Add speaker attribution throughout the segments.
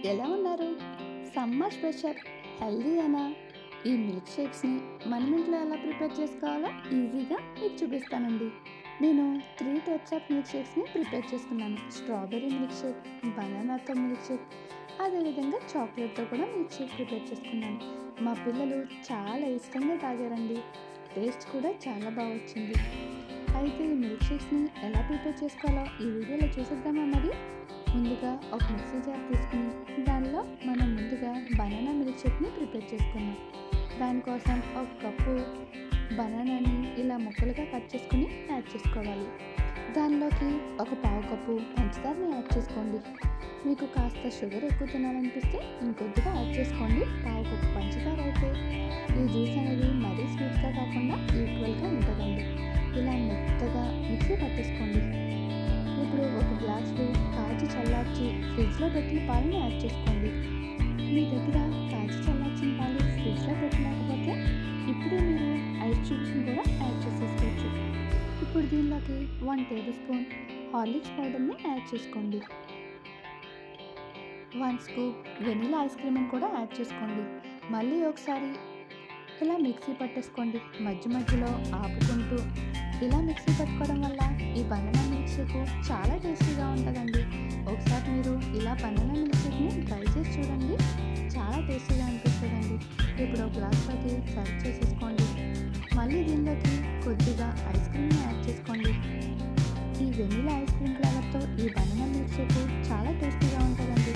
Speaker 1: ఎలా ఉన్నారు? Summer special healthy అయినా ఈ మిల్క్ షేక్స్ని మనం ఇంట్లో ఎలా ప్రిపేర్ చేసుకోవాలో ఈజీగా మీకు చూపిస్తానండి. నేను 3 టైప్స్ ఆఫ్ మిల్క్ షేక్స్ని ప్రిపేర్ చేసుకున్నాను. స్ట్రాబెర్రీ మిల్క్ షేక్, బనానాతో మిల్క్ షేక్, అదేవిధంగా చాక్లెట్తో కూడా మిల్క్ షేక్ ప్రిపేర్ చేసుకున్నాను. మా పిల్లలు చాలా ఇష్టంగా తాగారండి. టేస్ట్ కూడా చాలా బాగా వచ్చింది. అయితే ఈ మిల్క్ షేక్స్ని ఎలా ప్రిపేర్ చేసుకోవాలో ఈ వీడియోలో చూసేద్దామా మరి? ముందుగా ఒక మిక్సీ జార్ తీసుకుని దానిలో మనం ముందుగా బనానా మిల్క్ షేక్ని ప్రిపేర్ చేసుకున్నాం. దానికోసం ఒక కప్పు బనానాని ఇలా ముక్కలుగా కట్ చేసుకుని యాడ్ చేసుకోవాలి. దానిలోకి ఒక పావు కప్పు పంచదారని యాడ్ చేసుకోండి. మీకు కాస్త షుగర్ ఎక్కువ తినాలనిపిస్తే ఇంకొద్దిగా యాడ్ చేసుకోండి. పావు కప్పు పంచదార అయితే ఈ జ్యూస్ అనేది మరీ స్వీట్గా కాకుండా ఈక్వల్గా ఉంటుందండి. ఇలా మెత్తగా మిక్సీ పట్టేసుకోండి. ఇప్పుడు ఒక గ్లాసులో కాచి చల్లార్చి ఫ్రిడ్జ్లో పెట్టిన పాలను యాడ్ చేసుకోండి. మీ దగ్గర కాచి చల్లార్చిన పాలు ఫ్రిడ్జ్లో పెట్టలేకపోతే ఇప్పుడే మీరు ఐస్ క్యూబ్స్ని కూడా యాడ్ చేసేసుకోవచ్చు. ఇప్పుడు దీనిలోకి 1 టేబుల్ స్పూన్ హార్లిక్స్ పౌడర్ని యాడ్ చేసుకోండి. 1 స్కూప్ వెనిలా ఐస్ క్రీమ్ని కూడా యాడ్ చేసుకోండి. మళ్ళీ ఒకసారి ఇలా మిక్సీ పట్టేసుకోండి. మధ్య మధ్యలో ఆపుకుంటూ ఇలా మిక్సీ పట్టుకోవడం వల్ల ఈ బనానా మిల్క్ షేక్ చాలా టేస్టీగా ఉంటుందండి. ఒకసారి మీరు ఇలా బనానా మిల్క్ షేక్ని ట్రై చేసి చూడండి, చాలా టేస్టీగా అనిపిస్తుందండి. ఇప్పుడు ఒక గ్లాస్లోకి సర్వ్ చేసేసుకోండి. మళ్ళీ దీనిలోకి కొద్దిగా ఐస్ క్రీమ్ని యాడ్ చేసుకోండి. ఈ వెనిలా ఐస్ క్రీమ్ ఫ్లేవర్తో ఈ బనానా మిల్క్ షేక్ చాలా టేస్టీగా ఉంటుందండి.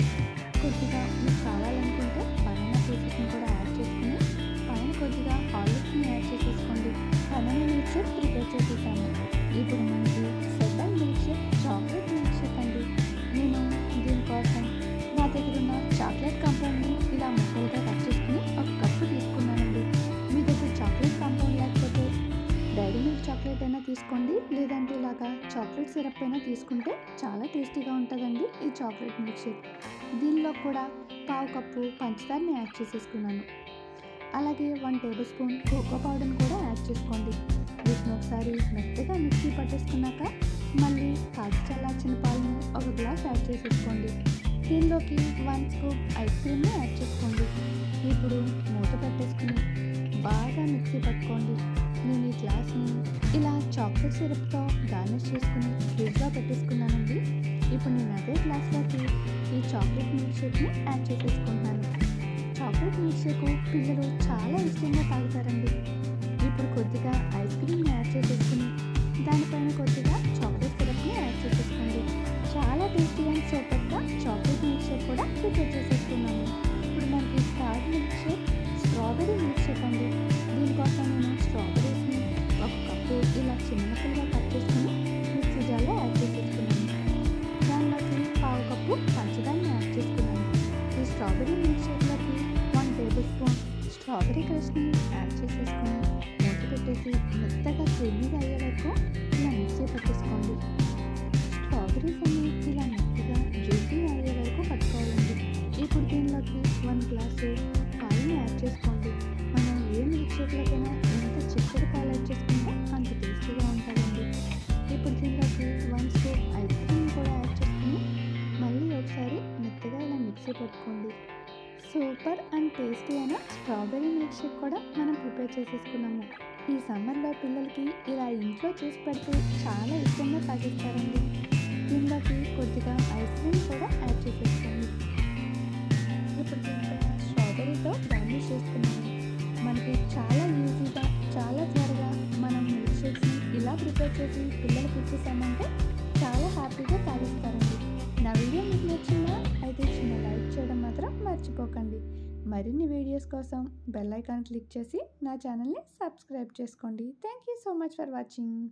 Speaker 1: కొద్దిగా మీకు కావాలనుకుంటే బనానా పీసెస్ని కూడా యాడ్ చేసుకుని పైన కొద్దిగా హార్లిక్స్ని యాడ్ చేసేసుకోండి. బనానా మిల్క్ షేక్ ప్రిపేర్ చేసేసాను. ఇప్పుడు మనకి second milk shake chocolate milk shake అండి. నేను దీనికోసం నా దగ్గర ఉన్న చాక్లెట్ కాంపౌండ్ని ఇలా ముక్కలుగా కట్ చేసుకుని ఒక కప్పు తీసుకున్నానండి. మీ దగ్గర చాక్లెట్ కాంపౌండ్ లేకపోతే డైరీ మిల్క్ చాక్లెట్ అయినా తీసుకోండి, లేదంటే ఇలాగా చాక్లెట్ సిరప్ అయినా తీసుకుంటే చాలా టేస్టీగా ఉంటుందండి ఈ చాక్లెట్ మిల్క్ షేక్. దీనిలో కూడా పావు కప్పు పంచదారని యాడ్ చేసేసుకున్నాను. అలాగే 1 టేబుల్ స్పూన్ కోకో పౌడర్ని కూడా యాడ్ చేసుకోండి. వీటిని ఒకసారి మెత్తగా మిక్సీ పట్టేసుకున్నాక మళ్ళీ కాచి చల్లార్చిన పాలని ఒక గ్లాస్ యాడ్ చేసేసుకోండి. దీనిలోకి 1 స్కూప్ ఐస్ క్రీమ్ని యాడ్ చేసుకోండి. ఇప్పుడు మూత పెట్టేసుకుని బాగా మిక్సీ పట్టుకోండి. నేను ఈ గ్లాస్ని ఇలా చాక్లెట్ సిరప్తో గార్నిష్ చేసుకుని ఫ్రిడ్జ్లో పెట్టేసుకున్నానండి. ఇప్పుడు నేను అదే గ్లాస్లోకి ఈ చాక్లెట్ మిల్క్ షేక్ని యాడ్ చేసేసుకుంటున్నాను. చాక్లెట్ మిల్క్ షేక్ పిల్లలు చాలా ఇష్టంగా తాగుతారండి. ఇప్పుడు కొద్దిగా ఐస్ క్రీమ్ని యాడ్ చేసేసుకుని దానిపైన కొద్దిగా చాక్లెట్ సిరప్ని యాడ్ చేసేసుకోండి. చాలా టేస్టీ అండ్ సూపర్గా చాక్లెట్ మిల్క్ షేక్ కూడా ప్రిపేర్ చేసేసుకున్నాము. ఇప్పుడు మనకి third milk shake strawberry milk Sheikh అండి. దీనికోసం నేను స్ట్రాబెర్రీస్ని ఒక కప్పు ఇలా చిన్న ముక్కలుగా కట్ చేసుకుని మిక్సీ జార్లో యాడ్ చేసేసుకున్నాను. దానిలోకి పావు కప్పు పంచదారని యాడ్ చేసుకున్నాను. ఈ స్ట్రాబెర్రీ మిల్క్ షేక్లోకి 1 టేబుల్ స్పూన్ స్ట్రాబెర్రీ క్రష్ని యాడ్ చేసేసుకుని మూత పెట్టేసి మెత్తగా క్రీమీగా అయ్యే వరకు ఇలా మిక్సీ పట్టేసుకోండి. స్ట్రాబెర్రీస్ అన్ని ఇలా మెత్తగా జ్యూసీగా అయ్యే వరకు పట్టుకోవాలండి. ఇప్పుడు దీనిలోకి 1 గ్లాసు పాలని యాడ్ చేసుకోండి. మనం ఏ మిల్క్ షేక్లోకైనా ఎంత చిక్కటి పాలు యాడ్ చేసుకుంటే అంత టేస్టీగా ఉంటుందండి. ఇప్పుడు దీనిలోకి 1 స్కూప్ ఐస్ క్రీమ్ కూడా యాడ్ చేసుకుని మళ్ళీ ఒకసారి మెత్తగా ఇలా మిక్సీ పట్టుకోండి. సూపర్ అండ్ టేస్టీ అయిన స్ట్రాబెర్రీ మిల్క్ షేక్ కూడా మనం ప్రిపేర్ చేసేసుకున్నాము. ఈ సమ్మర్లో పిల్లలకి ఇలా ఇంట్లో చేసి పెడితే చాలా ఇష్టంగా తాగేస్తారండి. దీనిలోకి కొద్దిగా ఐస్ క్రీమ్ కూడా యాడ్ చేసేసుకోండి. ఇప్పుడు దీనిపైన స్ట్రాబెర్రీతో గార్నిష్ చేసుకున్నాము. మనకి చాలా ఈజీగా చాలా త్వరగా మనం మిల్క్ షేక్స్ని ఇలా ప్రిపేర్ చేసి పిల్లలకి ఇచ్చేసామంటే చాలా హ్యాపీగా తాగేస్తారండి. నా వీడియో మీకు నచ్చిందా? అయితే చిన్న లైక్ చేయడం మాత్రం మర్చిపోకండి. మరిన్ని వీడియోస్ కోసం బెల్ ఐకాన్ క్లిక్ చేసి నా ఛానల్ని సబ్స్క్రైబ్ చేసుకోండి. Thank you so much for watching.